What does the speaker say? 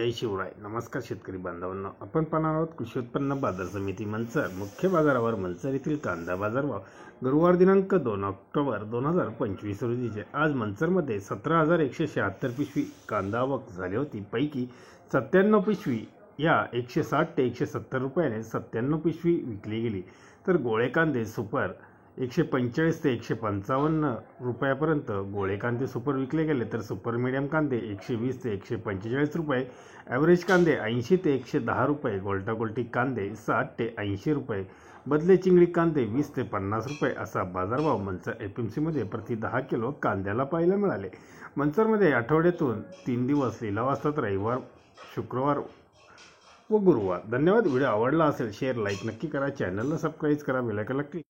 जय शिवराय. नमस्कार शेतकरी बांधवांनो, आपण पाहणार आहोत कृषी उत्पन्न बाजार समिती मंचर मुख्य बाजारावर मंचर येथील कांदा बाजारभाव गुरुवार दिनांक 2 ऑक्टोबर 2025 रोजीचे. आज मंचरमध्ये 17,176 पिशवी कांदा आवक झाली होती. पैकी 97 पिशवी या 160 ते 170 रुपयाने 97 पिशवी विकली गेली. तर गोळे कांदे सुपर 145 ते 155 रुपयापर्यंत गोळे कांदे सुपर विकले गेले. तर सुपर मीडियम कांदे 120 ते 145 रुपये, ॲव्हरेज कांदे 80 ते 110 रुपये, गोल्टा गोल्टी कांदे 60 ते 80 रुपये, बदले चिंगडी कांदे 20 ते 50 रुपये असा बाजारभाव मंचर एपीएमसीमध्ये प्रति 10 किलो कांद्याला पाहायला मिळाले. मंचरमध्ये आठवड्यातून 3 दिवस लिलाव असतात, रविवार, शुक्रवार व गुरुवार. धन्यवाद. व्हिडिओ आवडला असेल शेअर लाईक नक्की करा, चॅनलला सबस्क्राईब करा, बेल आयकॉनला क्लिक